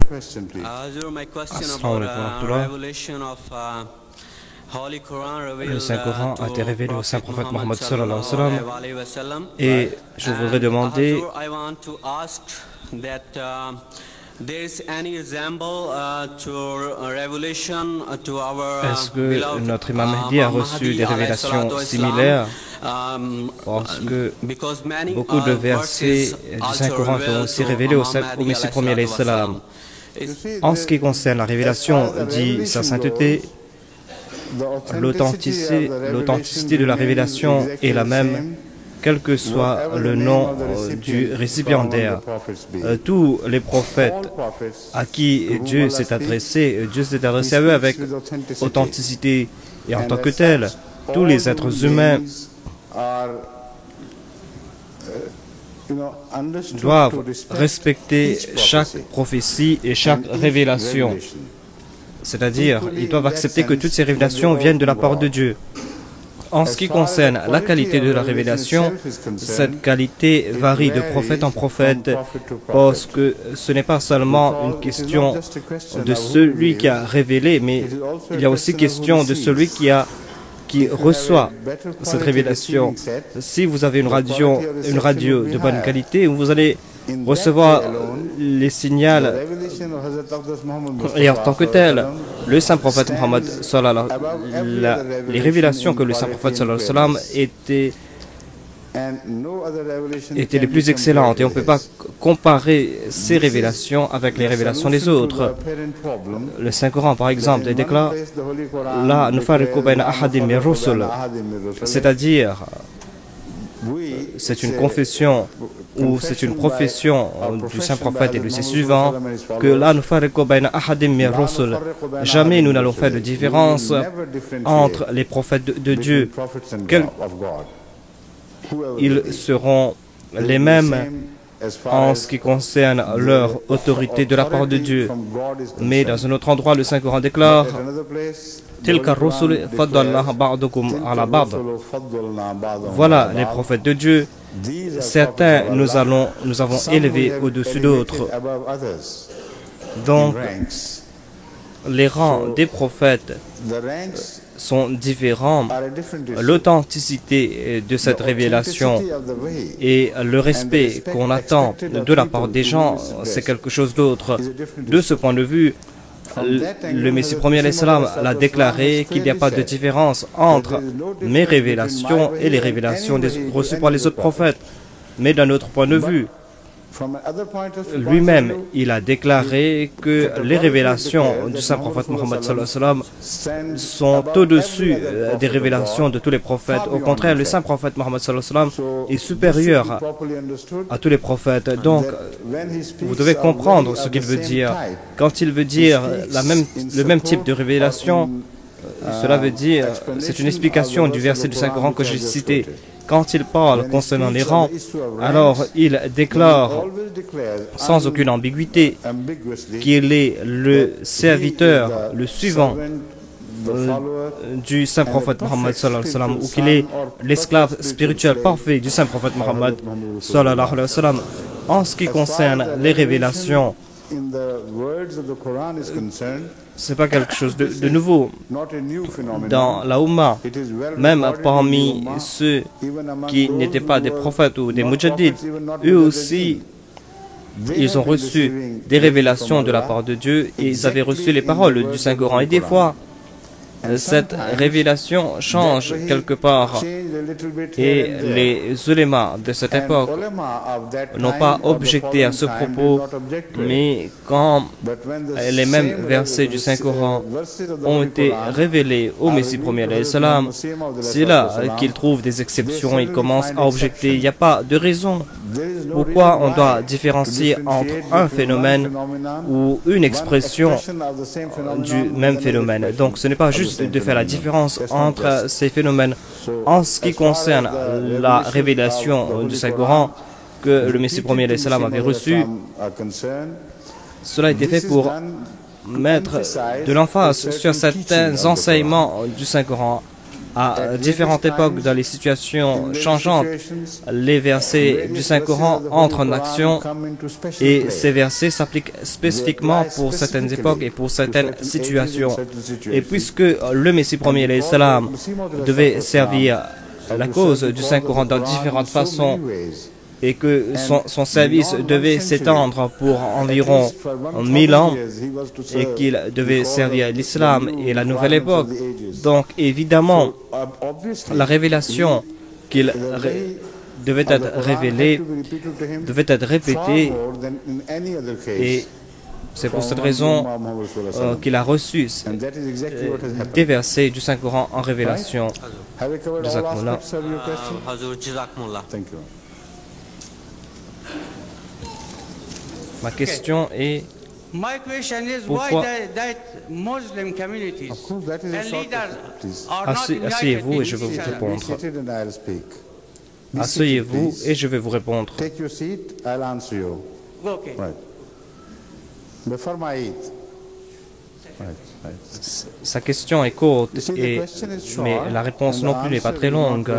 Assalamu alaikum wa rahmatullah. Le Saint-Coran a été révélé au Saint-Prophète Mohammed sallallahu alayhi wa sallam, et je voudrais demander est-ce que notre imam Mahdi a reçu des révélations similaires, parce que beaucoup de versets du Saint-Coran sont aussi révélés au Messie premier alayhi salam. En ce qui concerne la révélation, dit sa sainteté, l'authenticité de la révélation est la même, quel que soit le nom du récipiendaire. Tous les prophètes à qui Dieu s'est adressé à eux avec authenticité. Et en tant que tel, tous les êtres humains doivent respecter chaque prophétie et chaque révélation. C'est-à-dire, ils doivent accepter que toutes ces révélations viennent de la part de Dieu. En ce qui concerne la qualité de la révélation, cette qualité varie de prophète en prophète, parce que ce n'est pas seulement une question de celui qui a révélé, mais il y a aussi question de celui qui reçoit cette révélation. Si vous avez une radio de bonne qualité, vous allez recevoir les signaux, et en tant que tel, le saint prophète Mohammed sallallahu alayhi wa sallam, les révélations que le saint prophète sallallahu alayhi wa sallam étaient les plus excellentes, et on ne peut pas comparer ces révélations avec les révélations des autres. Le Saint-Coran, par exemple, déclare la nufarriqu bayna ahadim min rusul, c'est-à-dire c'est une confession ou c'est une profession du Saint-Prophète et de ses suivants que la nufarriqu bayna ahadim min rusul, jamais nous n'allons faire de différence entre les prophètes de Dieu. Ils seront les mêmes en ce qui concerne leur autorité de la part de Dieu. Mais dans un autre endroit, le Saint-Coran déclare voilà les prophètes de Dieu. Certains nous avons élevés au-dessus d'autres. Donc, les rangs des prophètes sont différents. L'authenticité de cette révélation et le respect qu'on attend de la part des gens, c'est quelque chose d'autre. De ce point de vue, le Messie premier alayhi salam l'a déclaré qu'il n'y a pas de différence entre mes révélations et les révélations reçues par les autres prophètes. Mais d'un autre point de vue, lui-même, il a déclaré que les révélations du saint prophète Mohammed sallallahu alayhi wa sallam sont au-dessus des révélations de tous les prophètes. Au contraire, le saint prophète Mohammed sallallahu alayhi wa sallam est supérieur à tous les prophètes. Donc, vous devez comprendre ce qu'il veut dire. Quand il veut dire le même type de révélation, cela veut dire, c'est une explication du verset du Saint-Coran que j'ai cité. Quand il parle concernant les rangs, alors il déclare sans aucune ambiguïté qu'il est le serviteur, le suivant du saint prophète Mohammed sallallahu alayhi wa sallam, ou qu'il est l'esclave spirituel parfait du saint prophète Mohammed sallallahu alayhi wa sallam. En ce qui concerne les révélations, ce n'est pas quelque chose de nouveau dans la Oumma. Même parmi ceux qui n'étaient pas des prophètes ou des mujaddid, eux aussi, ils ont reçu des révélations de la part de Dieu, et ils avaient reçu les paroles du Saint-Coran. Et des fois, cette révélation change quelque part, et les ulémas de cette époque n'ont pas objecté à ce propos, mais quand les mêmes versets du Saint-Coran ont été révélés au Messie premier alayhi salam, c'est là qu'ils trouvent des exceptions, ils commencent à objecter. Il n'y a pas de raison pourquoi on doit différencier entre un phénomène ou une expression du même phénomène. Donc ce n'est pas juste de faire la différence entre ces phénomènes. En ce qui concerne la révélation du Saint-Coran que le Messie premier alayhi salam avait reçu, cela a été fait pour mettre de l'emphase sur certains enseignements du Saint-Coran. À différentes époques, dans les situations changeantes, les versets du Saint-Coran entrent en action et ces versets s'appliquent spécifiquement pour certaines époques et pour certaines situations. Et puisque le Messie premier, l'Islam, devait servir la cause du Saint-Coran dans différentes façons et que son service devait s'étendre pour environ 1000 ans et qu'il devait servir l'islam et la nouvelle époque. Donc évidemment, la révélation qu'il devait être révélée devait être répétée et c'est pour cette raison qu'il a reçu des versets du Saint-Coran en révélation. Jazakumullah. Ma question est pourquoi asseyez-vous et je vais vous répondre. Asseyez-vous et je vais vous répondre. Sa question est courte, mais la réponse non plus n'est pas très longue.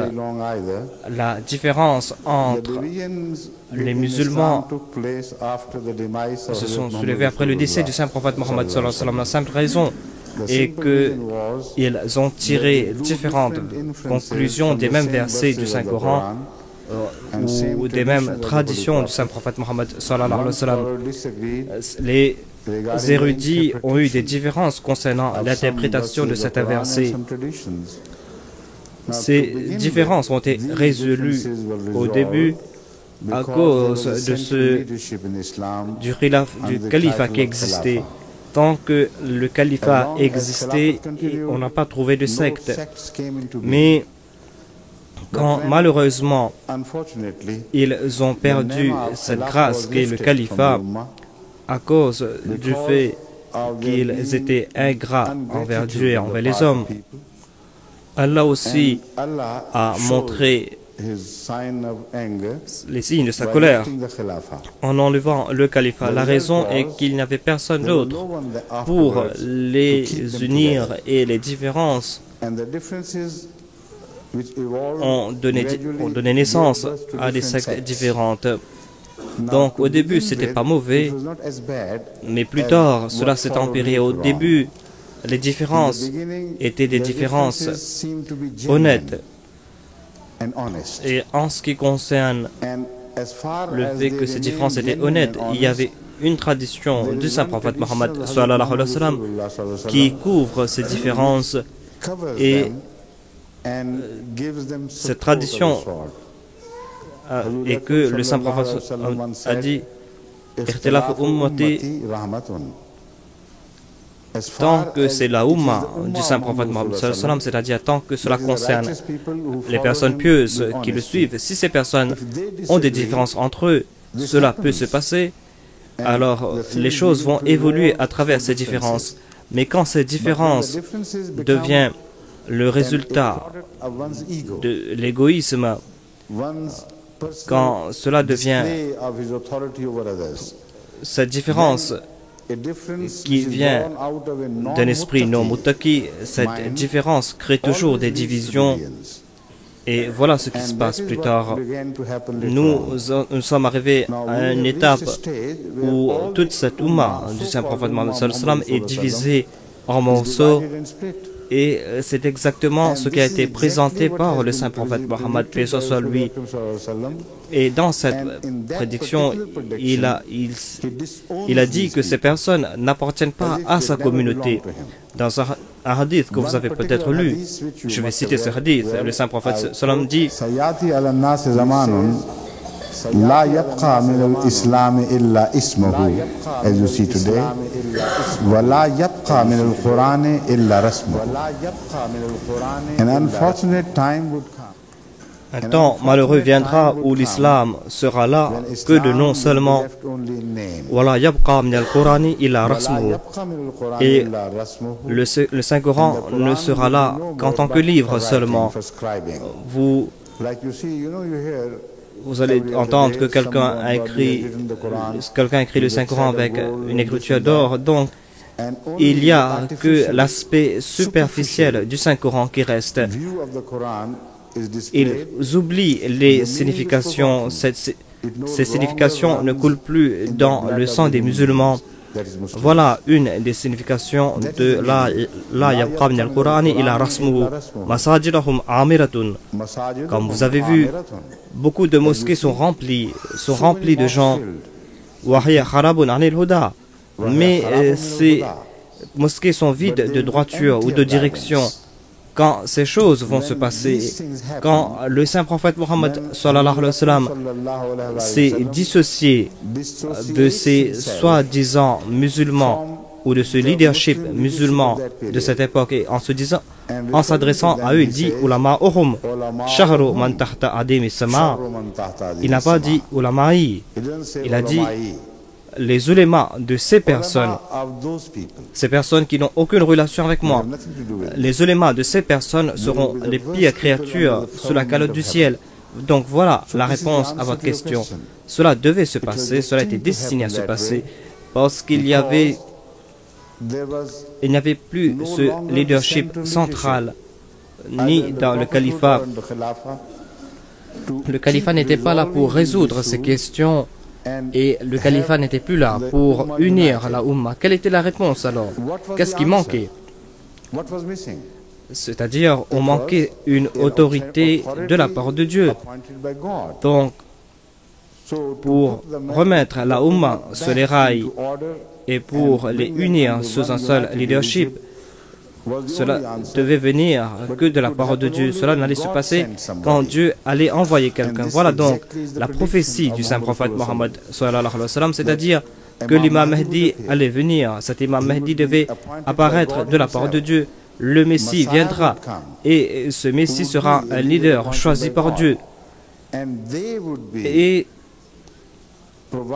La différence entre les musulmans se sont soulevés après le décès du saint prophète Mohammed sallallahu alayhi wa sallam. La simple raison est qu'ils ont tiré différentes conclusions des mêmes versets du Saint-Coran ou des mêmes traditions du saint prophète Mohammed sallallahu alayhi wa sallam. Les érudits ont eu des différences concernant l'interprétation de certains versets. Ces différences ont été résolues au début à cause de du califat qui existait. Tant que le califat existait, on n'a pas trouvé de secte. Mais quand malheureusement ils ont perdu cette grâce qu'est le califat, à cause du fait qu'ils étaient ingrats envers Dieu et envers les hommes, Allah aussi a montré les signes de sa colère en enlevant le califat. La raison est qu'il n'y avait personne d'autre pour les unir et les différences ont donné naissance à des sectes différentes. Donc au début c'était pas mauvais, mais plus tard cela s'est empiré. Au début les différences étaient des différences honnêtes. Et en ce qui concerne le fait que ces différences étaient honnêtes, il y avait une tradition du saint prophète Mohammed sallallahu alayhi wa sallam qui couvre ces différences et cette tradition et que le saint prophète a dit Ikhtilaf ummati, tant que c'est la Ummah du saint prophète Mohammed, c'est-à-dire tant que cela concerne les personnes pieuses qui le suivent, si ces personnes ont des différences entre eux, cela peut se passer, alors les choses vont évoluer à travers ces différences. Mais quand ces différences deviennent le résultat de l'égoïsme, quand cela devient cette différence qui vient d'un esprit non muttaqi, cette différence crée toujours des divisions. Et voilà ce qui se passe plus tard. Nous sommes arrivés à une étape où toute cette Ummah du saint prophète Mohammed sallallahu alayhi wa sallam est divisée en morceaux. Et c'est exactement ce qui a été présenté par le saint prophète Mohammed, paix soit lui. Et dans cette prédiction, il a dit que ces personnes n'appartiennent pas à sa communauté. Dans un hadith que vous avez peut-être lu, je vais citer ce hadith, le saint prophète sallam dit La yabqa min al-Islam illa ismuhu, as you see today, wa la yabqa min al-Quran illa rasmuhu. An unfortunate time would come. Un temps malheureux viendra où l'islam sera là que de nom seulement. Wala yabqa min al-Quran illa rasmuhu. Et le Saint-Coran ne sera là qu'en tant que livre seulement. Vous allez entendre que quelqu'un a écrit le Saint-Coran avec une écriture d'or. Donc, il n'y a que l'aspect superficiel du Saint-Coran qui reste. Ils oublient les significations. Ces significations ne coulent plus dans le sang des musulmans. Voilà une des significations de la yabqa min al-Qur'ani ila rasmuhu masajidahum amiratun. Comme vous avez vu, beaucoup de mosquées sont remplies de gens. Wahiya kharabun anil huda. Mais ces mosquées sont vides de droiture ou de direction. Quand ces choses vont se passer, quand le saint prophète Mohammed sallallahu alayhi wa sallam s'est dissocié de ces soi-disant musulmans ou de ce leadership musulman de cette époque, et en s'adressant à eux, il dit ulama uhum shahru man tahta adimi sama. Il n'a pas dit ulama'i, il a dit les ulémas de ces personnes qui n'ont aucune relation avec moi. Les ulémas de ces personnes seront les pires créatures sous la calotte du ciel. Donc voilà la réponse à votre question. Cela devait se passer, cela était destiné à se passer, parce qu'il n'y avait plus ce leadership central, ni dans le califat. Le califat n'était pas là pour résoudre ces questions. Et le califat n'était plus là pour unir la Ummah. Quelle était la réponse alors? Qu'est-ce qui manquait? C'est-à-dire, on manquait une autorité de la part de Dieu. Donc, pour remettre la Ummah sur les rails et pour les unir sous un seul leadership, cela devait venir que de la part de Dieu. Cela n'allait se passer quand Dieu allait envoyer quelqu'un. Voilà donc la prophétie du saint prophète Mohammed sallallahu alayhi wa sallam, c'est-à-dire que l'imam Mahdi allait venir. Cet imam Mahdi devait apparaître de la part de Dieu. Le Messie viendra et ce Messie sera un leader choisi par Dieu. Et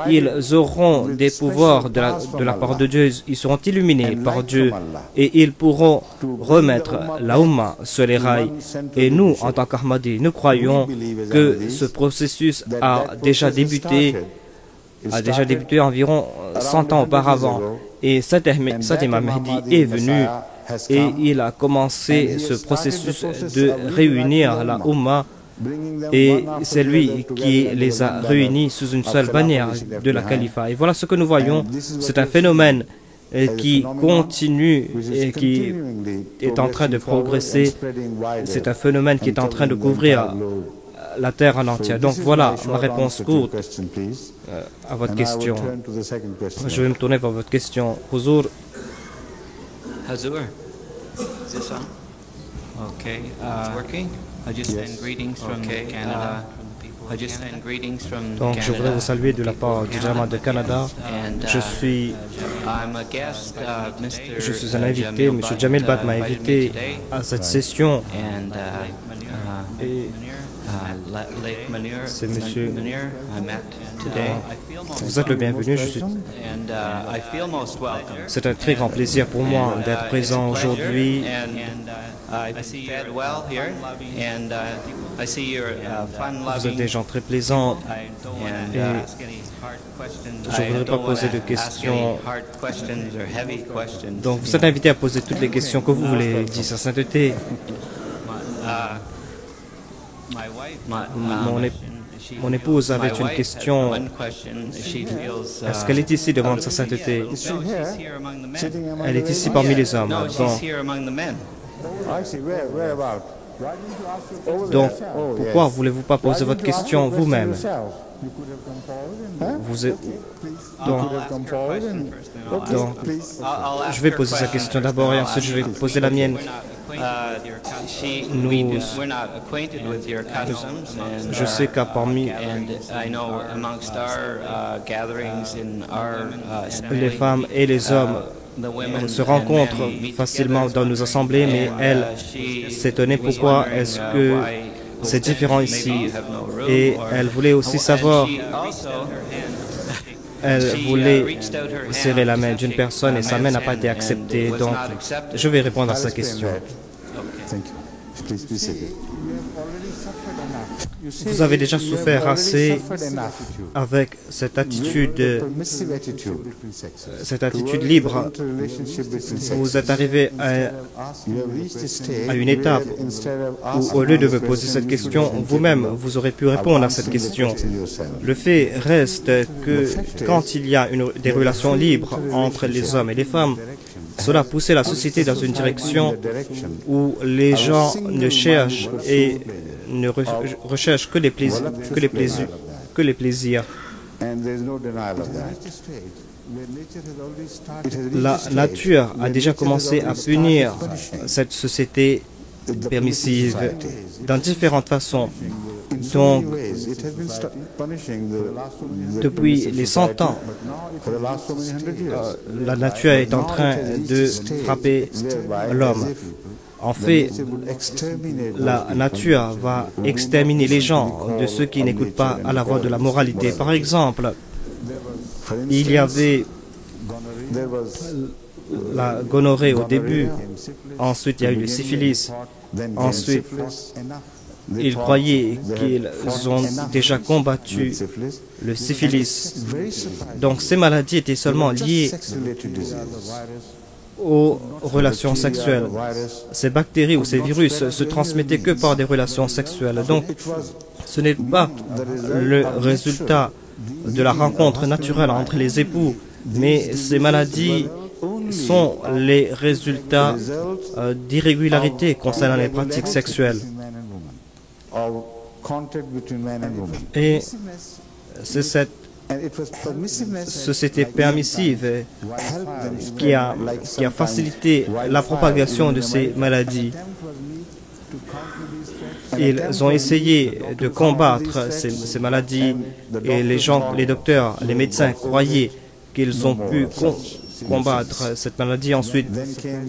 ils auront des pouvoirs de la part de Dieu, ils seront illuminés par Dieu et ils pourront remettre la Ummah sur les rails. Et nous, en tant qu'Ahmadis, nous croyons que ce processus a déjà débuté environ 100 ans auparavant. Et cet imam Mahdi est venu et il a commencé ce processus de réunir la Ummah. Et c'est lui qui les a réunis sous une seule bannière de la califat. Et voilà ce que nous voyons. C'est un phénomène qui continue et qui est en train de progresser. C'est un phénomène qui est en train de couvrir la terre en entière. Donc voilà ma réponse courte à votre question. Je vais me tourner vers votre question. Huzour. Hazur. Is this on? Okay. It's working? I just send greetings from Canada. I just send greetings from Donc je voudrais vous saluer de la part du Jama de Canada. Je suis un invité, M. Jamil Bat m'a invité à cette session. Et c'est monsieur. Vous êtes le bienvenu. C'est un très grand plaisir pour moi d'être présent aujourd'hui. Vous êtes des gens très plaisants et je ne voudrais pas poser de questions. Donc vous êtes invité à poser toutes les questions que vous voulez, dit sa sainteté. Mon épouse avait une question. Est-ce qu'elle est ici devant sa sainteté? Elle est ici parmi les hommes. Donc, pourquoi voulez-vous pas poser votre question vous-même? Donc, je vais poser sa question d'abord et ensuite je vais poser la mienne. Je sais qu'à parmi les femmes et les hommes se rencontrent facilement dans nos assemblées, mais elle s'étonnait pourquoi est-ce que c'est différent ici. Et elle voulait aussi savoir, elle voulait serrer la main d'une personne et sa main n'a pas été acceptée. Donc, je vais répondre à sa question. Vous avez déjà souffert assez avec cette attitude libre. Vous êtes arrivé à une étape où, au lieu de me poser cette question, vous-même, vous aurez pu répondre à cette question. Le fait reste que quand il y a des relations libres entre les hommes et les femmes, cela poussait la société dans une direction où les gens ne cherchent et ne recherchent que les plaisirs. La nature a déjà commencé à punir cette société permissive dans différentes façons. Donc, depuis les 100 ans, la nature est en train de frapper l'homme. En fait, la nature va exterminer les gens de ceux qui n'écoutent pas à la voix de la moralité. Par exemple, il y avait la gonorrhée au début, ensuite il y a eu le syphilis, ensuite ils croyaient qu'ils ont déjà combattu le syphilis. Donc ces maladies étaient seulement liées aux relations sexuelles. Ces bactéries ou ces virus se transmettaient que par des relations sexuelles. Donc ce n'est pas le résultat de la rencontre naturelle entre les époux, mais ces maladies sont les résultats d'irrégularités concernant les pratiques sexuelles. Et c'est cette société permissive qui a facilité la propagation de ces maladies. Ils ont essayé de combattre ces maladies et les docteurs, les médecins croyaient qu'ils ont pu combattre cette maladie. Ensuite,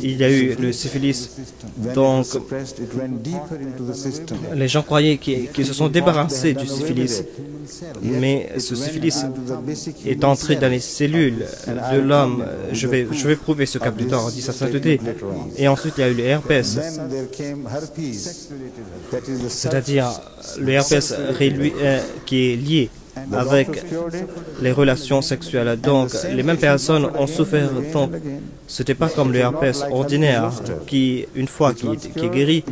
il y a eu le syphilis. Donc, les gens croyaient qu'ils se sont débarrassés du syphilis. Mais ce syphilis est entré dans les cellules de l'homme. Je vais prouver ce cas plus tard, dit sa sainteté. Et ensuite, il y a eu le herpès. C'est-à-dire le herpès qui est lié avec les relations sexuelles. Donc, les mêmes personnes ont souffert. Donc, ce n'était pas comme le herpès ordinaire qui, une fois qui est guéri,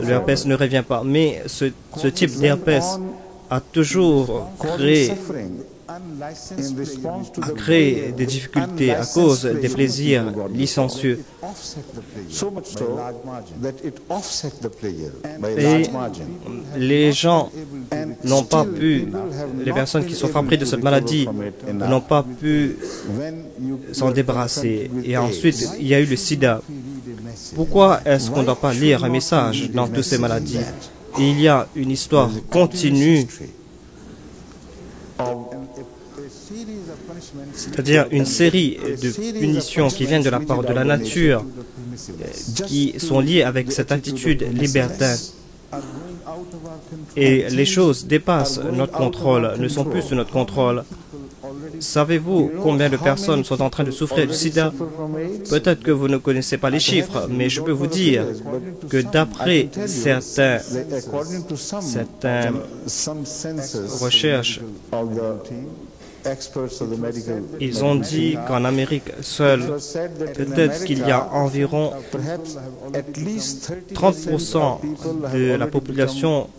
le herpès ne revient pas. Mais ce type d'herpès a toujours créé des difficultés à cause des plaisirs licencieux. Et les gens n'ont pas pu, les personnes qui sont frappées de cette maladie n'ont pas pu s'en débarrasser. Et ensuite, il y a eu le sida. Pourquoi est-ce qu'on ne doit pas lire un message dans toutes ces maladies? Il y a une histoire continue, c'est-à-dire une série de punitions qui viennent de la part de la nature, qui sont liées avec cette attitude libertaire. Et les choses dépassent notre contrôle, ne sont plus sous notre contrôle. Savez-vous combien de personnes sont en train de souffrir du sida? Peut-être que vous ne connaissez pas les chiffres, mais je peux vous dire que d'après certaines recherches, ils ont dit qu'en Amérique seule, peut-être qu'il y a environ 30% de la population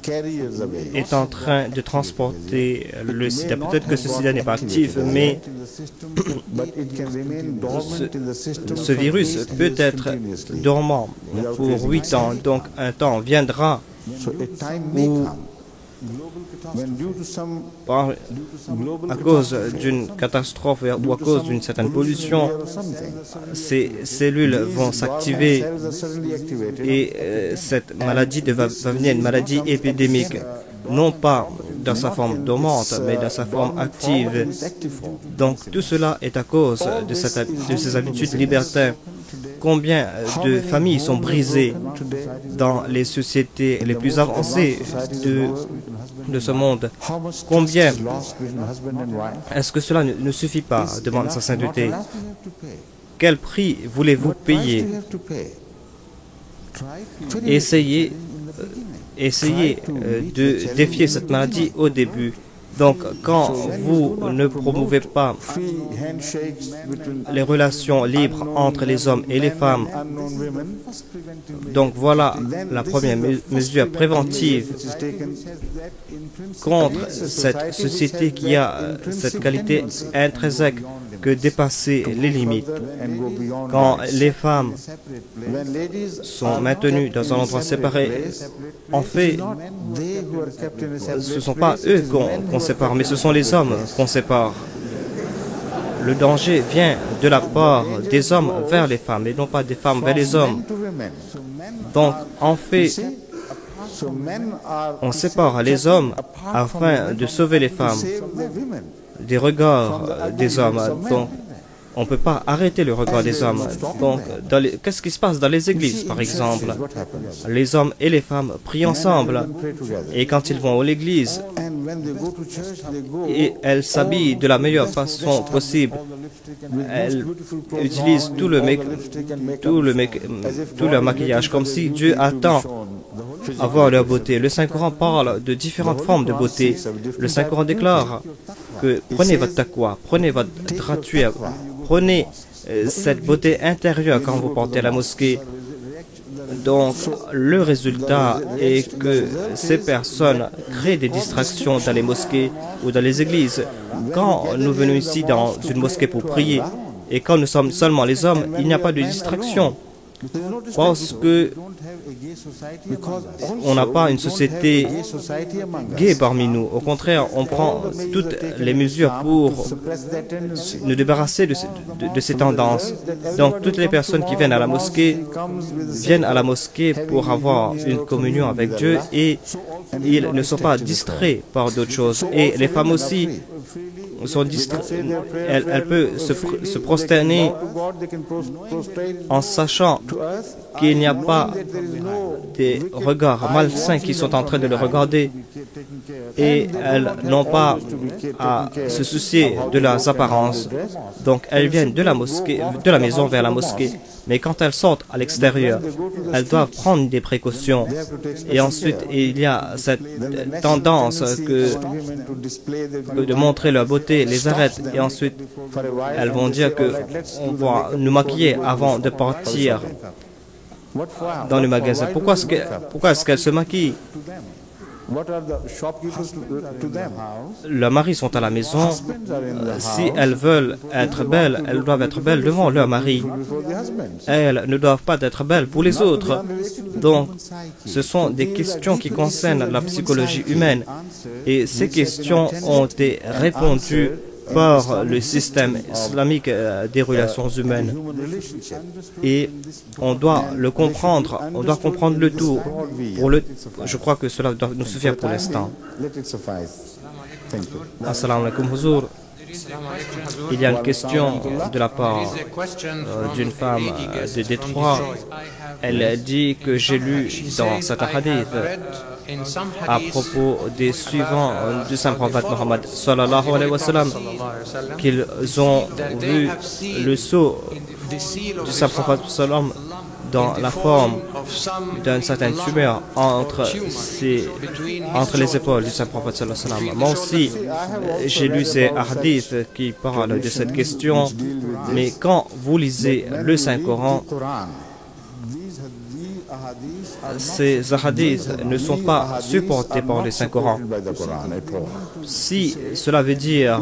est en train de transporter le sida. Peut-être que ce sida n'est pas actif, mais ce virus peut être dormant pour 8 ans. Donc un temps viendra où, à cause d'une catastrophe ou à cause d'une certaine pollution, ces cellules vont s'activer et cette maladie va devenir une maladie épidémique, non pas dans sa forme dormante, mais dans sa forme active. Donc tout cela est à cause de ces habitudes libertaires. Combien de familles sont brisées dans les sociétés les plus avancées de ce monde? Combien? Est-ce que cela ne suffit pas? Demande sa sainteté. Quel prix voulez-vous payer? Essayez essayé de défier cette maladie au début. Donc, quand vous ne promouvez pas les relations libres entre les hommes et les femmes, donc voilà la première mesure préventive contre cette société qui a cette qualité intrinsèque que dépasser les limites. Quand les femmes sont maintenues dans un endroit séparé, en fait, ce ne sont pas eux qu'on sépare, mais ce sont les hommes qu'on sépare. Le danger vient de la part des hommes vers les femmes et non pas des femmes vers les hommes. Donc, en fait, on sépare les hommes afin de sauver les femmes des regards des hommes. Donc, on ne peut pas arrêter le regard des hommes. Donc, qu'est-ce qui se passe dans les églises, par exemple? Les hommes et les femmes prient ensemble. Et quand ils vont à l'église, et elles s'habillent de la meilleure façon possible. Elles utilisent tout leur maquillage comme si Dieu attend à voir leur beauté. Le Saint-Coran parle de différentes formes de beauté. Le Saint-Coran déclare que prenez votre taqwa, prenez votre gratuit, prenez cette beauté intérieure quand vous portez à la mosquée. Donc, le résultat est que ces personnes créent des distractions dans les mosquées ou dans les églises. Quand nous venons ici dans une mosquée pour prier, et quand nous sommes seulement les hommes, il n'y a pas de distraction. Parce que on n'a pas une société gay parmi nous. Au contraire, on prend toutes les mesures pour nous débarrasser de ces tendances. Donc, toutes les personnes qui viennent à la mosquée pour avoir une communion avec Dieu et ils ne sont pas distraits par d'autres choses. Et les femmes aussi sont distraites. Elles peuvent se prosterner en sachant qu'il n'y a pas des regards malsains qui sont en train de le regarder et elles n'ont pas à se soucier de leurs apparences. Donc elles viennent de la mosquée, de la maison vers la mosquée. Mais quand elles sortent à l'extérieur, elles doivent prendre des précautions. Et ensuite, il y a cette tendance que de montrer leur beauté les arrête. Et ensuite, elles vont dire qu'on va nous maquiller avant de partir dans le magasin. Pourquoi est-ce qu'elles se maquillent? Leurs maris sont à la maison. Si elles veulent être belles, elles doivent être belles devant leur mari. Elles ne doivent pas être belles pour les autres. Donc, ce sont des questions qui concernent la psychologie humaine. Et ces questions ont été répondues par le système islamique des relations humaines. Et on doit le comprendre, on doit comprendre le tout. Je crois que cela doit nous suffire pour l'instant. Assalamu alaikum, Huzour. Il y a une question de la part d'une femme de Détroit. Elle dit que j'ai lu dans cet hadith à propos des suivants du Saint Prophète Mohammed sallallahu alayhi wa sallam qu'ils ont vu le sceau du Saint Prophète sallam dans la forme d'une certaine tumeur entre les épaules du Saint Prophète sallallahu alayhi wa sallam. Moi aussi, j'ai lu ces hadiths qui parlent de cette question, mais quand vous lisez le Saint-Coran, ces hadiths ne sont pas supportés par le Saint-Coran. Si cela veut dire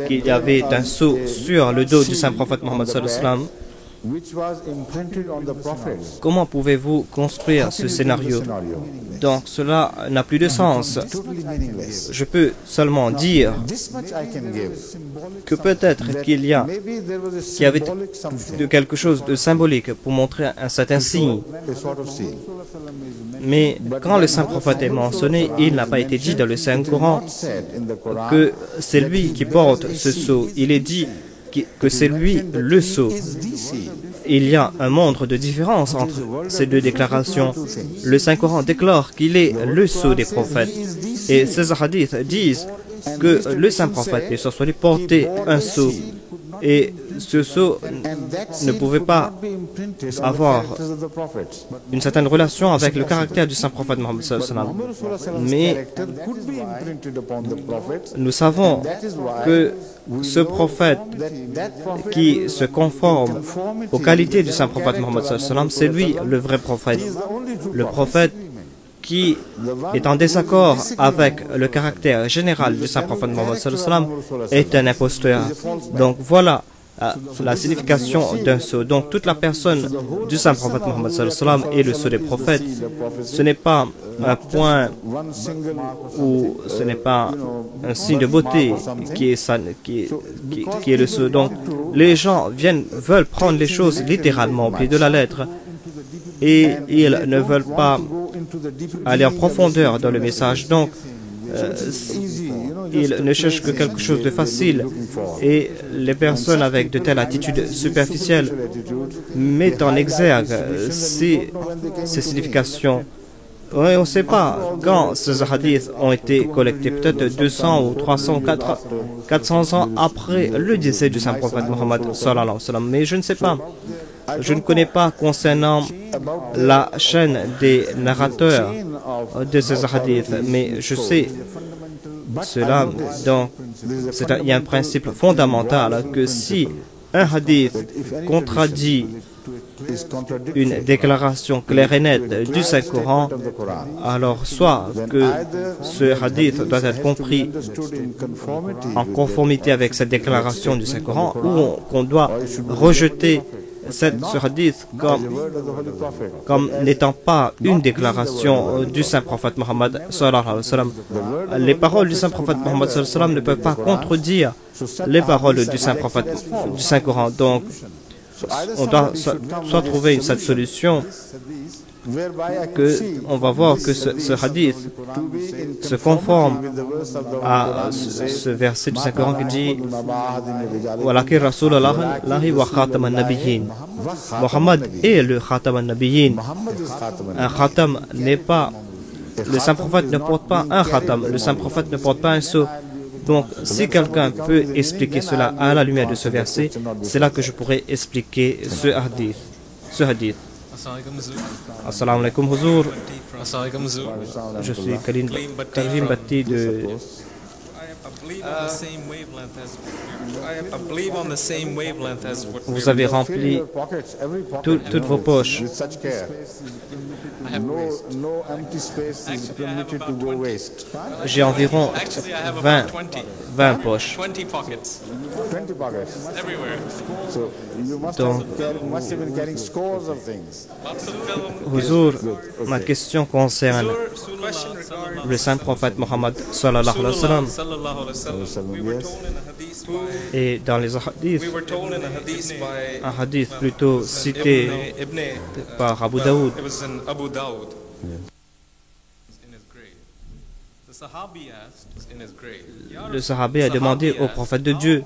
qu'il y avait un sceau sur le dos du Saint-Prophète Mohammed sallallahu alayhi wa sallam, comment pouvez-vous construire ce scénario? Donc cela n'a plus de sens. Je peux seulement dire que peut-être qu'il y avait quelque chose de symbolique pour montrer un certain signe. Mais quand le Saint-Prophète est mentionné, il n'a pas été dit dans le Saint-Coran que c'est lui qui porte ce sceau. Il est dit que c'est lui le sceau. Il y a un monde de différence entre ces deux déclarations. Le Saint-Coran déclare qu'il est le sceau des prophètes. Et ces hadiths disent que le Saint-Prophète, soit lui, portait un sceau. Et ce sceau ne pouvait pas avoir une certaine relation avec le caractère du saint prophète Mohammed sallallahu alayhi wa sallam. Mais nous savons que ce prophète qui se conforme aux qualités du saint prophète Mohammed sallallahu alayhi wa sallam, c'est lui le vrai prophète. Le prophète qui est en désaccord avec le caractère général du saint prophète Mohammed sallallahu alayhi wa sallam est un imposteur. Donc voilà la signification d'un sceau. Donc toute la personne du saint prophète Mohammed sallallahu alayhi wa sallam est le sceau des prophètes. Ce n'est pas un point ou ce n'est pas un signe de beauté qui est le sceau. Donc les gens veulent prendre les choses littéralement au pied de la lettre et ils ne veulent pas aller en profondeur dans le message. Donc ils ne cherchent que quelque chose de facile, et les personnes avec de telles attitudes superficielles mettent en exergue ces significations. Oui, on ne sait pas quand ces hadiths ont été collectés, peut-être 200 ou 300 ou 400 ans après le décès du saint prophète Mohammed sallallahu alayhi wa sallam. Mais je ne sais pas. Je ne connais pas concernant la chaîne des narrateurs de ces hadiths, mais je sais cela. Donc, il y a un principe fondamental que si un hadith contradit une déclaration claire et nette du Saint-Coran, alors soit que ce hadith doit être compris en conformité avec cette déclaration du Saint-Coran, ou qu'on doit rejeter ce hadith comme n'étant pas une déclaration du saint prophète Mohammed sallallahu alayhi wa sallam. Les paroles du saint prophète Mohammed sallallahu alayhi wa sallam ne peuvent pas contredire les paroles du saint prophète du Saint-Coran. Donc on doit soit trouver cette solution on va voir que ce hadith se conforme à ce verset du Saint-Coran qui dit Walaki Rasulallahi wa Khatam al-Nabiyyin. Mohammed est le Khatam al-Nabiyyin. Un Khatam n'est pas. Le saint prophète ne porte pas un Khatam. Le saint prophète ne porte pas un sceau. Donc, si quelqu'un peut expliquer cela à la lumière de ce verset, c'est là que je pourrais expliquer ce hadith. Assalamu alaikum Huzour. Je suis Karim Batti de... Vous avez rempli toutes vos poches. J'ai environ 20 poches. Donc, Huzour, ma question concerne le saint prophète Mohammed sallallahu alayhi wa sallam. Et dans les hadiths, un hadith plutôt cité par Abu Daoud, le sahabi a demandé au prophète de Dieu,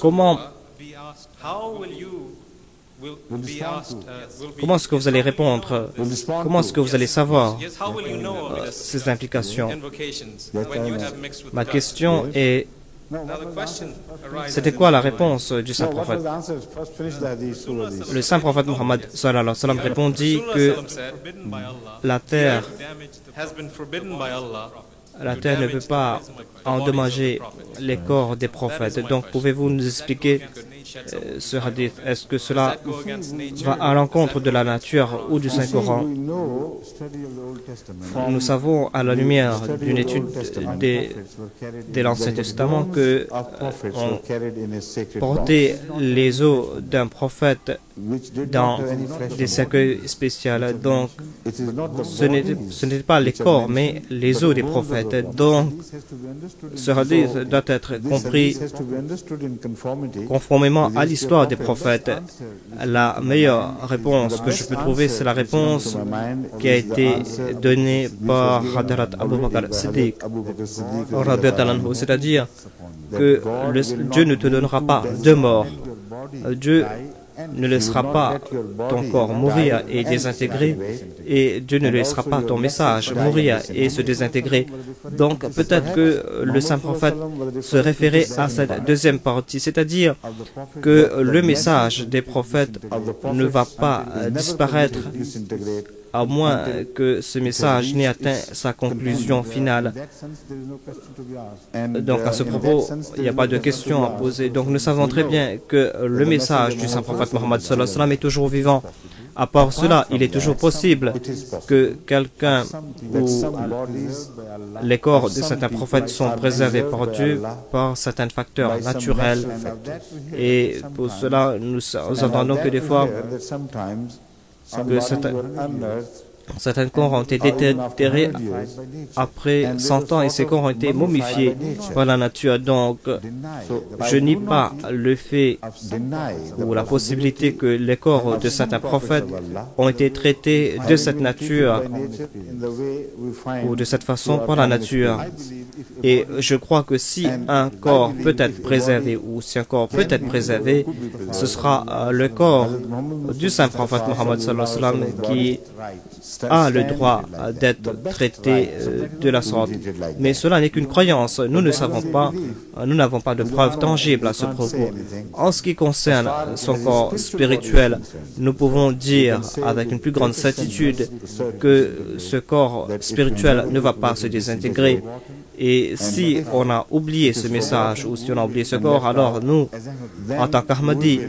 comment est-ce que vous allez répondre? Comment est-ce que vous allez savoir ces implications? Ma question est, c'était quoi la réponse du saint prophète? Le saint prophète Mohammed sallallahu alayhi wa sallam répondit que la terre ne peut pas endommager les corps des prophètes. Donc, pouvez-vous nous expliquer ce hadith? Est-ce que cela va à l'encontre de la nature ou du Saint-Coran? Nous savons, à la lumière d'une étude de l'Ancien Testament, que on portait les os d'un prophète dans des cercueils spéciaux. Donc, ce n'était pas les corps, mais les os des prophètes. Donc, ce hadith doit être compris conformément à l'histoire des prophètes. La meilleure réponse que je peux trouver, c'est la réponse qui a été donnée par Hadrat Abu Bakr Siddiq, c'est-à-dire que Dieu ne te donnera pas de mort. Dieu ne laissera pas ton corps mourir et désintégrer, et Dieu ne laissera pas ton message mourir et se désintégrer. Donc peut-être que le saint prophète se référait à cette deuxième partie, c'est-à-dire que le message des prophètes ne va pas disparaître à moins que ce message n'ait atteint sa conclusion finale. Donc à ce propos, il n'y a pas de question à poser. Donc nous savons très bien que le message du saint prophète Mohammed sallallahu alayhi wa sallam est toujours vivant. À part cela, il est toujours possible que quelqu'un ou les corps de certains prophètes sont préservés par Dieu par certains facteurs naturels. Et pour cela, nous entendons que des fois, que certains corps ont été déterrés après 100 ans et ces corps ont été momifiés par la nature. Donc, je nie pas le fait ou la possibilité que les corps de certains prophètes ont été traités de cette nature ou de cette façon par la nature. Et je crois que si un corps peut être préservé ou si un corps peut être préservé, ce sera le corps du saint prophète Mohammed sallallahu alayhi wa sallam qui a le droit d'être traité de la sorte. Mais cela n'est qu'une croyance. Nous ne savons pas, nous n'avons pas de preuves tangibles à ce propos. En ce qui concerne son corps spirituel, nous pouvons dire avec une plus grande certitude que ce corps spirituel ne va pas se désintégrer. Et si on a oublié ce message ou si on a oublié ce corps, alors nous, en tant qu'Ahmadi,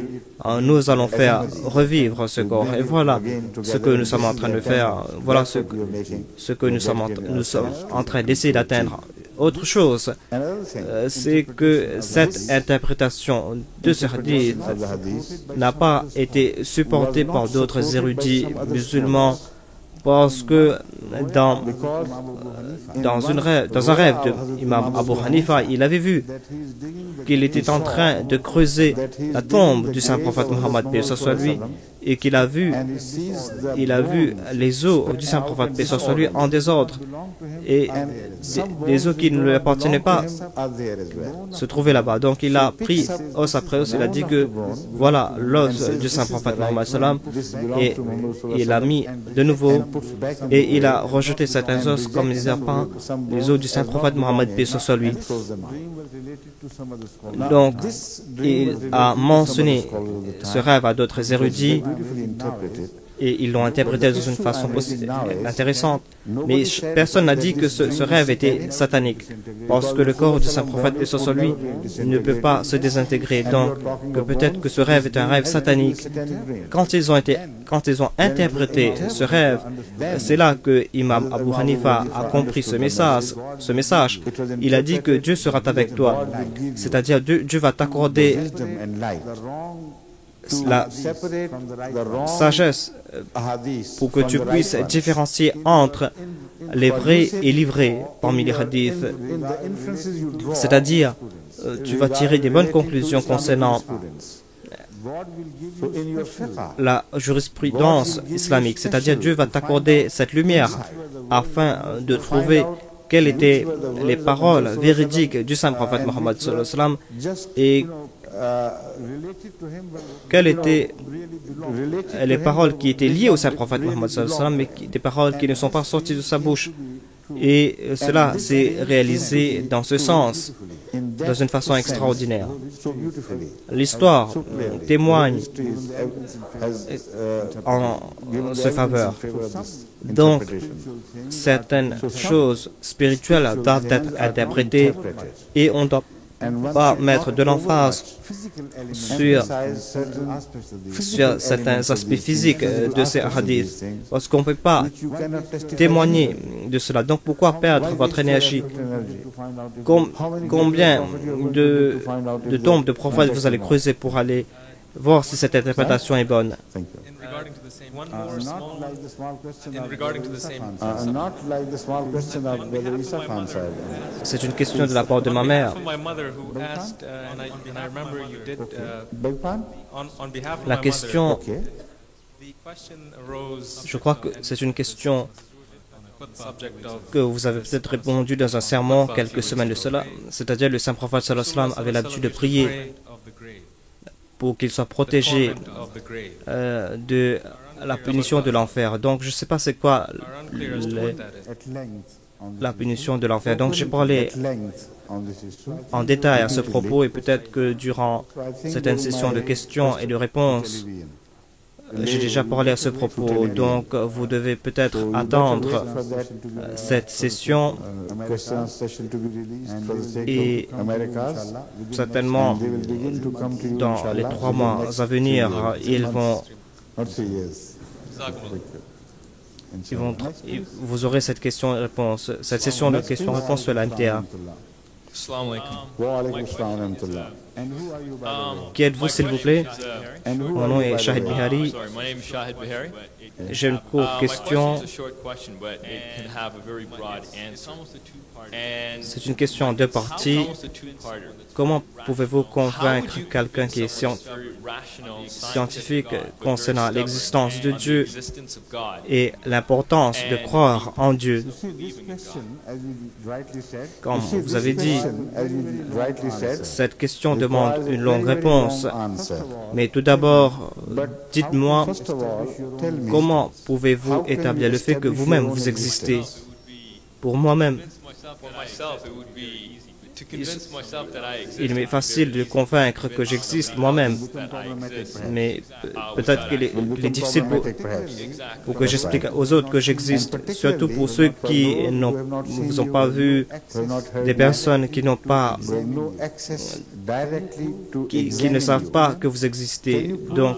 nous allons faire revivre ce corps. Et voilà ce que nous sommes en train de faire. Voilà ce que nous sommes en train d'essayer d'atteindre. Autre chose, c'est que cette interprétation de ce hadith n'a pas été supportée par d'autres érudits musulmans parce que dans un rêve de l'imam Abu Hanifa, il avait vu qu'il était en train de creuser la tombe du saint prophète Mohammed, paix soit lui, et qu'il a vu les os du saint prophète, paix soit lui, en désordre, et des os qui ne lui appartenaient pas se trouvaient là-bas. Donc il a pris os après os, il a dit que voilà l'os du saint prophète Mohammed salam, et il l'a mis de nouveau et il a rejeté certains os comme les serpents, les os du saint prophète Mohammed, paix soit lui. Donc il a mentionné ce rêve à d'autres érudits et ils l'ont interprété d'une façon intéressante. Mais personne n'a dit que ce rêve était satanique, parce que le corps du saint prophète, paix soit lui, ne peut pas se désintégrer. Donc, que peut-être que ce rêve est un rêve satanique. Quand ils ont interprété ce rêve, c'est là que Imam Abu Hanifa a compris ce message. Il a dit que Dieu sera avec toi, c'est-à-dire Dieu va t'accorder la sagesse pour que tu puisses différencier entre les vrais et l'ivré parmi les hadiths. C'est-à-dire, tu vas tirer des bonnes conclusions concernant la jurisprudence islamique. C'est-à-dire, Dieu va t'accorder cette lumière afin de trouver quelles étaient les paroles véridiques du saint prophète Mohammed sallallahu alayhi wa sallam et quelles étaient les paroles qui étaient liées au saint prophète Mohammed sallallahu alayhi wa sallam, mais des paroles qui ne sont pas sorties de sa bouche. Et cela s'est réalisé dans ce sens, dans une façon extraordinaire. L'histoire témoigne en sa faveur. Donc, certaines choses spirituelles doivent être interprétées et on doit pas mettre de l'emphase sur certains aspects physiques de ces hadiths, parce qu'on ne peut pas témoigner de cela. Donc pourquoi perdre votre énergie? Combien de tombes de prophètes vous allez creuser pour aller voir si cette interprétation est bonne? C'est une question de la part de ma mère. La question, je crois que c'est une question que vous avez peut-être répondu dans un sermon quelques semaines de cela, c'est-à-dire le saint prophète sallallahu alayhi wa sallam avait l'habitude de prier pour qu'ils soient protégés de la punition de l'enfer. Donc, je ne sais pas c'est quoi la punition de l'enfer. Donc, j'ai parlé en détail à ce propos et peut-être que durant certaines sessions de questions et de réponses, j'ai déjà parlé à ce propos. Donc, vous devez peut-être attendre cette session et certainement dans les 3 mois à venir, vous aurez cette question et réponse, cette session de questions-réponses sur la MTA. Qui êtes-vous, s'il vous plaît? Mon nom est Shahid Bihari. J'ai une courte question. C'est une question en 2 parties. Comment pouvez-vous convaincre quelqu'un qui est scientifique concernant l'existence de Dieu et l'importance de croire en Dieu? Comme vous avez dit, cette question demande une longue réponse. Mais tout d'abord, dites-moi, comment pouvez-vous établir le fait que vous-même vous existez? Pour moi-même, il m'est facile de convaincre que j'existe moi-même, mais peut-être qu'il est difficile pour que j'explique aux autres que j'existe, surtout pour ceux qui ne vous ont pas vu, des personnes qui n'ont pas, qui ne savent pas que vous existez. Donc,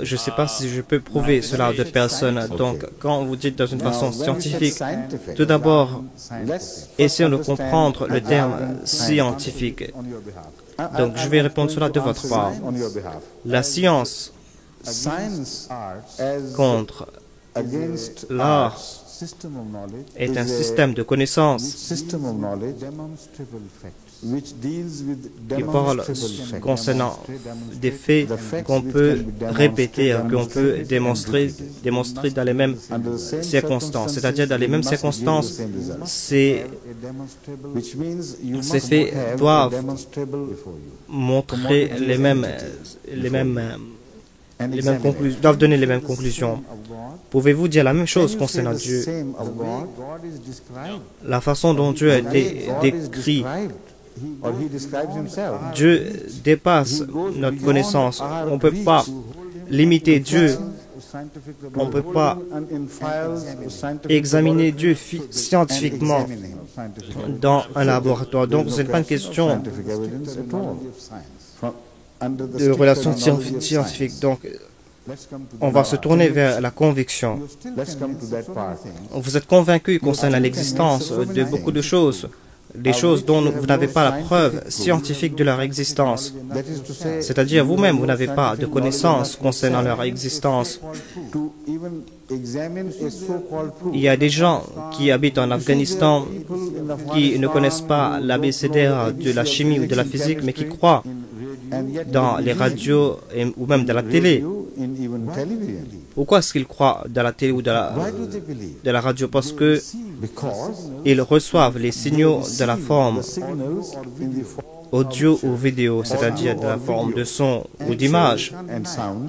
je ne sais pas si je peux prouver cela à d'autres personnes. Donc, quand vous dites dans une façon scientifique, tout d'abord, essayons de comprendre le terme scientifique. Donc, je vais répondre cela de votre part. La science contre l'art est un système de connaissances qui parle concernant des faits qu'on peut répéter, qu'on peut démontrer dans les mêmes circonstances. C'est-à-dire dans les mêmes circonstances, ces faits doivent montrer les mêmes conclusions, doivent donner les mêmes conclusions. Pouvez-vous dire la même chose concernant Dieu? La façon dont Dieu a été décrit, Dieu dépasse notre connaissance. On ne peut pas limiter Dieu. On ne peut pas examiner Dieu scientifiquement dans un laboratoire. Donc, ce n'est pas une question de relation scientifique. Donc, on va se tourner vers la conviction. Vous êtes convaincu concernant l'existence de beaucoup de choses, des choses dont vous n'avez pas la preuve scientifique de leur existence. C'est-à-dire vous-même, vous n'avez pas de connaissances concernant leur existence. Il y a des gens qui habitent en Afghanistan qui ne connaissent pas l'abécédaire de la chimie ou de la physique, mais qui croient dans les radios ou même dans la télé. Pourquoi est-ce qu'ils croient dans la télé ou dans la radio? Parce que ils reçoivent les signaux de la forme audio ou vidéo, c'est-à-dire de la forme de son ou d'image,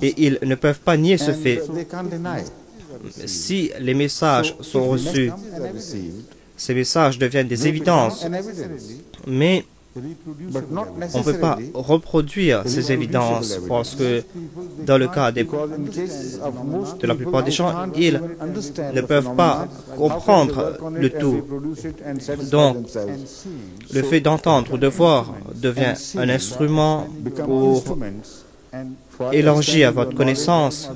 et ils ne peuvent pas nier ce fait. Si les messages sont reçus, ces messages deviennent des évidences, mais on ne peut pas reproduire ces évidences parce que dans le cas de la plupart des gens, ils ne peuvent pas comprendre le tout. Donc, le fait d'entendre ou de voir devient un instrument pour élargir votre connaissance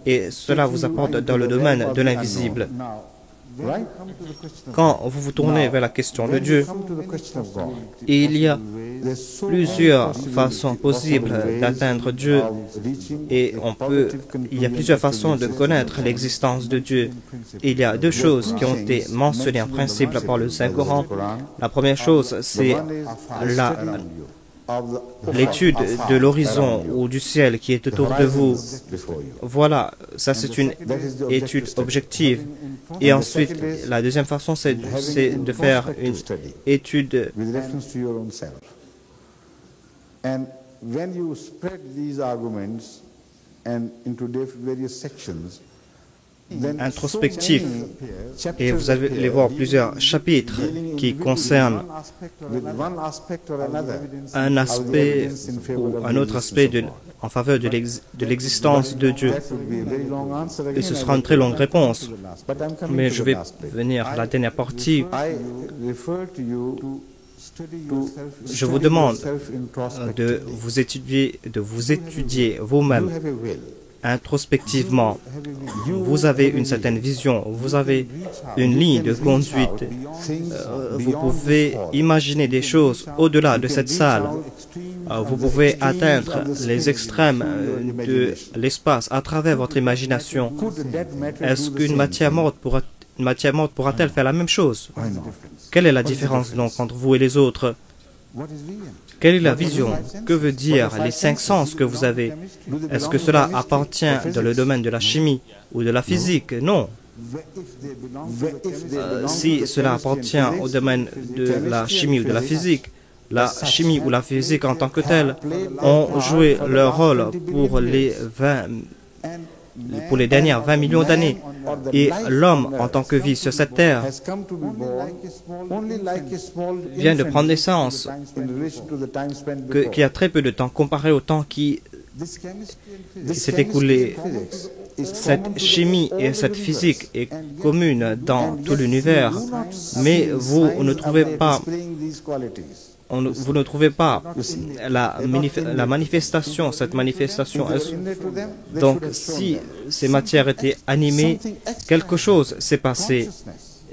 et cela vous apporte dans le domaine de l'invisible. Quand vous vous tournez vers la question de Dieu, il y a plusieurs façons possibles d'atteindre Dieu et il y a plusieurs façons de connaître l'existence de Dieu. Il y a 2 choses qui ont été mentionnées en principe par le Saint-Coran. La première chose, c'est l'étude de l'horizon ou du ciel qui est autour de vous. Voilà, ça c'est une étude objective. Et ensuite, la deuxième façon, c'est de faire une étude introspectif, et vous allez voir plusieurs chapitres qui concernent un aspect ou un autre aspect en faveur de l'existence de Dieu. Et ce sera une très longue réponse, mais je vais venir à la dernière partie. Je vous demande de vous étudier vous-même introspectivement. Vous avez une certaine vision, vous avez une ligne de conduite. Vous pouvez imaginer des choses au-delà de cette salle. Vous pouvez atteindre les extrêmes de l'espace à travers votre imagination. Est-ce qu'une matière morte pourra-t-elle faire la même chose? Quelle est la différence donc entre vous et les autres? Quelle est la vision? Que veut dire les 5 sens que vous avez? Est-ce que cela appartient dans le domaine de la chimie ou de la physique? Non. Si cela appartient au domaine de la chimie ou de la physique, la chimie ou la physique en tant que telle ont joué leur rôle pour les dernières 20 millions d'années. Et l'homme, en tant que vie sur cette terre, vient de prendre naissance, qui a très peu de temps comparé au temps qui s'est écoulé. Cette chimie et cette physique est commune dans tout l'univers, mais vous ne trouvez pas la manifestation, cette manifestation. Donc, si ces matières étaient animées, quelque chose s'est passé.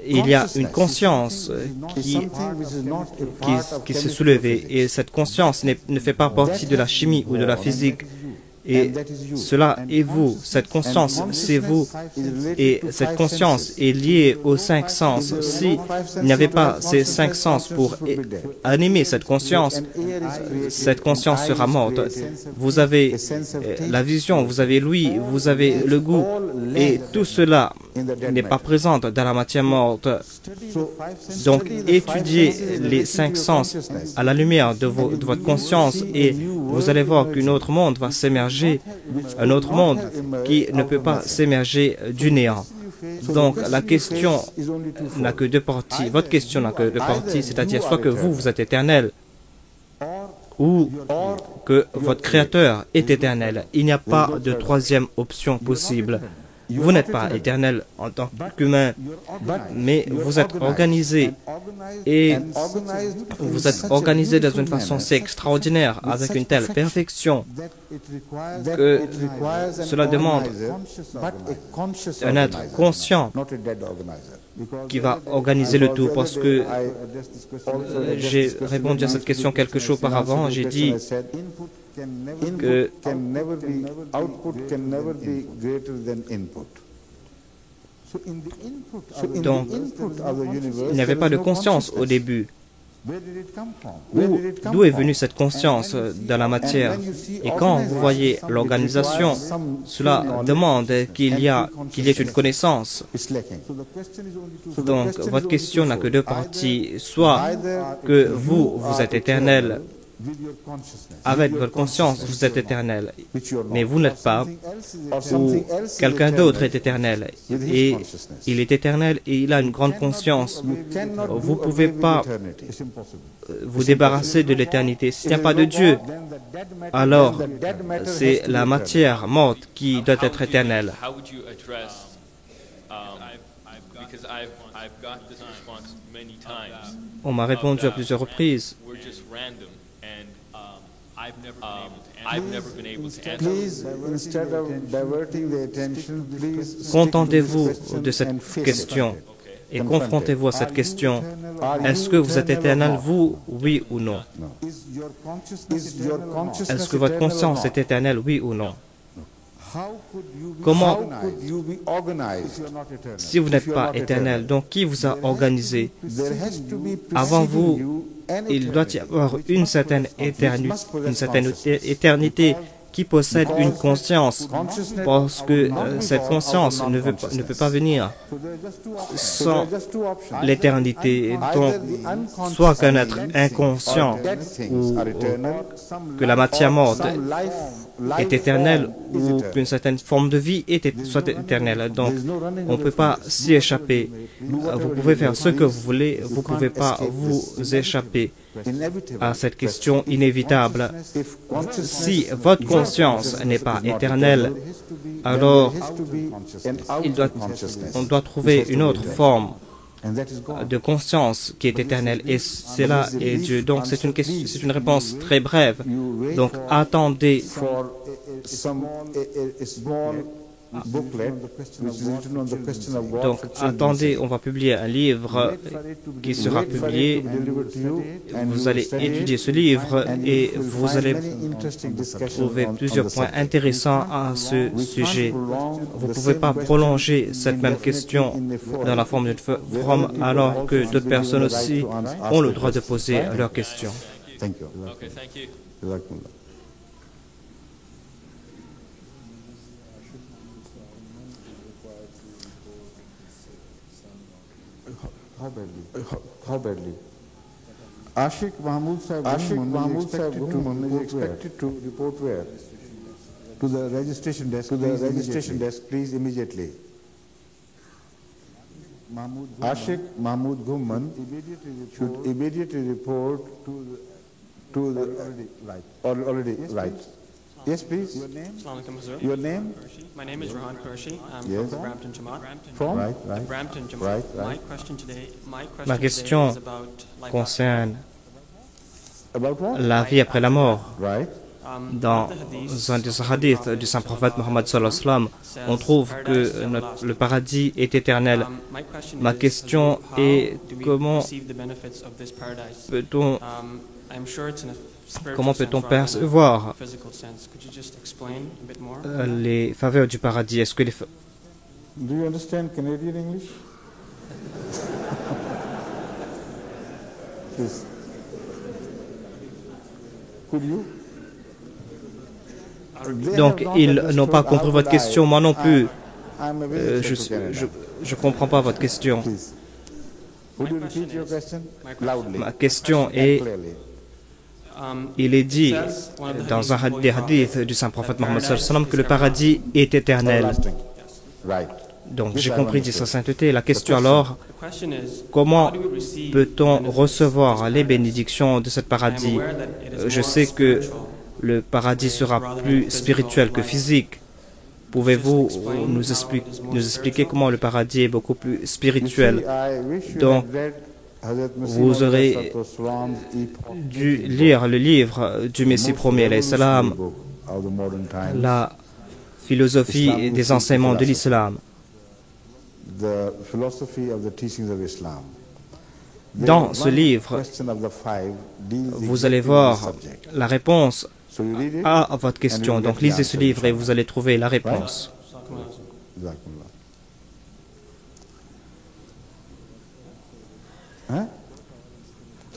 Il y a une conscience qui s'est soulevée, et cette conscience ne fait pas partie de la chimie ou de la physique. Et cela est vous, cette conscience, c'est vous. Et cette conscience est liée aux 5 sens. S'il n'y avait pas ces 5 sens pour animer cette conscience sera morte. Vous avez la vision, vous avez l'ouïe, vous avez le goût. Et tout cela n'est pas présent dans la matière morte. Donc, étudiez les 5 sens à la lumière de votre conscience, et vous allez voir qu'un autre monde va s'émerger. Un autre monde qui ne peut pas s'émerger du néant. Donc la question n'a que 2 parties. Votre question n'a que 2 parties, c'est-à-dire soit que vous êtes éternel, ou que votre Créateur est éternel. Il n'y a pas de 3e option possible. Vous n'êtes pas éternel en tant qu'humain, mais vous êtes organisé, et vous êtes organisé dans une façon si extraordinaire, avec une telle perfection, que cela demande un être conscient qui va organiser le tout. Parce que j'ai répondu à cette question quelque chose auparavant, j'ai dit que donc, il n'y avait pas de conscience au début. D'où est venue cette conscience dans la matière? Et quand vous voyez l'organisation, cela demande qu'il y ait une connaissance. Donc, votre question n'a que 2 parties. Soit que vous êtes éternel, avec votre conscience, vous êtes éternel, mais vous n'êtes pas, ou quelqu'un d'autre est éternel, et il est éternel et il a une grande conscience. Vous ne pouvez pas vous débarrasser de l'éternité. S'il n'y a pas de Dieu, alors c'est la matière morte qui doit être éternelle. On m'a répondu à plusieurs reprises. Contentez-vous de cette question et confrontez-vous à cette question. Est-ce que vous êtes éternel, vous, oui ou non? Est-ce que votre conscience est éternelle, oui ou non? Comment, si vous n'êtes pas éternel, donc qui vous a organisé? Avant vous, il doit y avoir une certaine éternité qui possède une conscience, parce que cette conscience ne peut pas venir sans l'éternité. Donc, soit qu'un être inconscient ou que la matière morte est éternelle ou qu'une certaine forme de vie soit éternelle. Donc, on ne peut pas s'y échapper. Vous pouvez faire ce que vous voulez, vous ne pouvez pas vous échapper à cette question inévitable. Si votre conscience n'est pas éternelle, alors on doit trouver une autre forme de conscience qui est éternelle, et cela est Dieu. Donc c'est une réponse très brève. Donc attendez. Donc, attendez, on va publier un livre qui sera publié. Vous allez étudier ce livre et vous allez trouver plusieurs points intéressants à ce sujet. Vous ne pouvez pas prolonger cette même question dans la forme d'une forum alors que d'autres personnes aussi ont le droit de poser leurs questions. How badly? Ashik Mahmood Sahib is expected to report where? To the registration desk. To the registration desk, please, immediately. Ashik Mahmood Ghumman should immediately report to the already right. Yes, please. Your name? Your name? My name is Rahan Qureshi. I'm Yes. from Brampton Jamaat. From? Right. Brampton Jamaat. Right. My question today Ma question is about life concerne About what? la vie après la mort. Right. Dans un des hadiths du saint prophète Mohammed sallallahu alayhi wa sallam, on trouve que le paradis est éternel. Ma question est comment peut-on percevoir les faveurs du paradis? Est-ce que Do you understand Canadian English? Please. Could you? Donc, ils n'ont pas compris votre question, moi non plus. Je ne comprends pas votre question. Ma question est, il est dit dans un des hadiths du saint prophète Mohammed sallallahu alayhi wa sallam que le paradis est éternel. Donc, j'ai compris de sa sainteté. La question alors, comment peut-on recevoir les bénédictions de ce paradis? Je sais que le paradis sera plus spirituel que physique. Pouvez-vous nous expliquer comment le paradis est beaucoup plus spirituel? Donc, vous aurez dû lire le livre du Messie premier, alayhi salam, la philosophie des enseignements de l'islam. Dans ce livre, vous allez voir la réponse à votre question. Donc, lisez ce livre et vous allez trouver la réponse.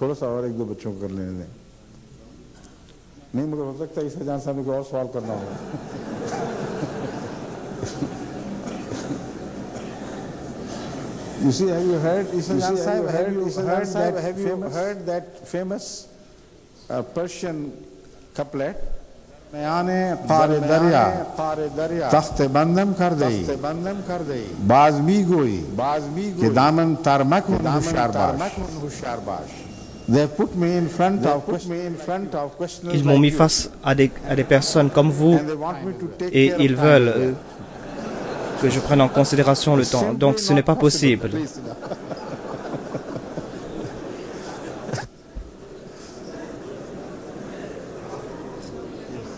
थोड़ा सा और एक दो बच्चों को कर लेने दें। नहीं, मगर हो सकता है इस जान साहब को और सवाल करना होगा। You see, have you heard, have you heard that famous Persian couplet? मैंने पारे दरिया तख्ते बंदम कर दई बाज़मी गोई के दामन तारमक होशियार बाश. Ils m'ont mis face à des personnes comme vous et ils veulent que je prenne en considération le temps. Donc ce n'est pas possible.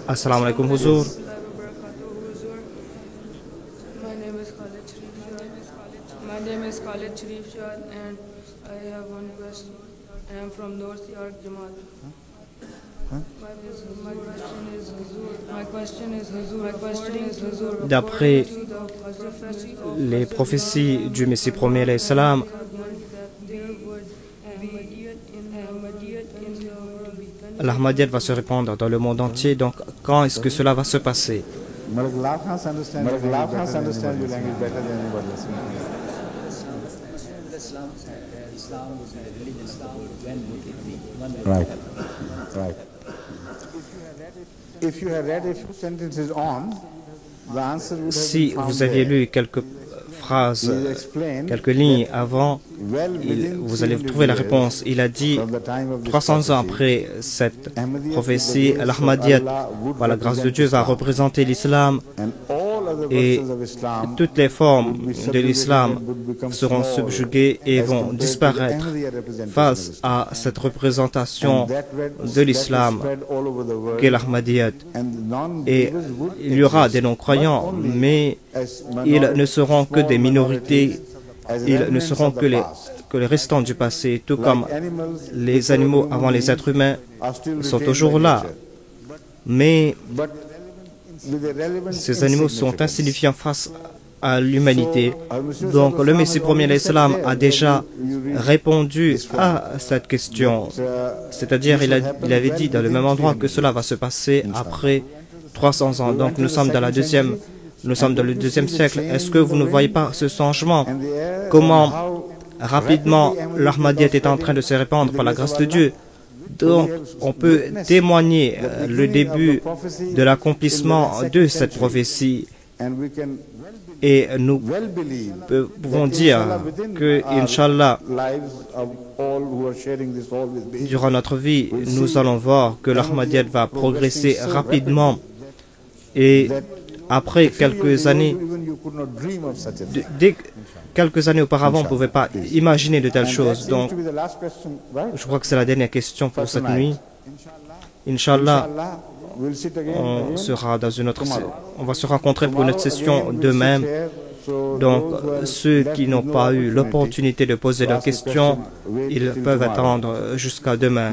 Assalamu alaikum, Huzur. My name is Khalid Sharif Shah and I have one question. I am from North York Jamaat. My question is Huzur. D'après les prophéties du Messie premier, alayhi salam, l'Ahmadiyyat va se répandre dans le monde entier. Donc, quand est-ce que cela va se passer? Right. Right. If you had read a few sentences on, the answer would have Si been found vous aviez there. lu quelques phrases, He explained quelques lignes avant, well within vous allez 300 trouver la years réponse. Il a dit, from the time of this 300 ans prophecy, après cette Ahmadiyyat prophétie, is the grace of l'Ahmadiyyat, Allah would par la grâce de represent Dieu, va Islam. représenter l'islam And all other et verses of Islam toutes les formes would be de subjugated l'islam and would become seront small subjuguées et as vont compared to the disparaître Ahmadiyya representation of face Islam. à cette représentation And that de l'islam spread all over the world. qu'est l'Ahmadiyyat. And the Et non-believers would il y aura exist, des non-croyants, not only mais as ils minorities, ne seront que small des minorités, as ils ne remnants seront of the past. que les restants du passé, tout Like comme animals les before animaux human avant les beings êtres humains are still sont retained toujours by là. nature. Mais But with a relevant ces animaux sont insignificance. insignifiants face à l'humanité. Donc le Messie premier l'Islam a déjà répondu à cette question. C'est-à-dire il avait dit dans le même endroit que cela va se passer après 300 ans. Donc nous sommes dans le deuxième siècle. Est-ce que vous ne voyez pas ce changement? Comment rapidement l'Ahmadiyyat est en train de se répandre par la grâce de Dieu? Donc, on peut témoigner le début de l'accomplissement de cette prophétie. Et nous pouvons dire que, Inch'Allah, durant notre vie, nous allons voir que l'Ahmadiyyat va progresser rapidement. Et après quelques années, dès quelques années auparavant, on ne pouvait pas imaginer de telles choses. Donc, je crois que c'est la dernière question pour cette nuit. Inch'Allah, on va se rencontrer pour une autre session demain. Donc, ceux qui n'ont pas eu l'opportunité de poser leurs questions, ils peuvent attendre jusqu'à demain.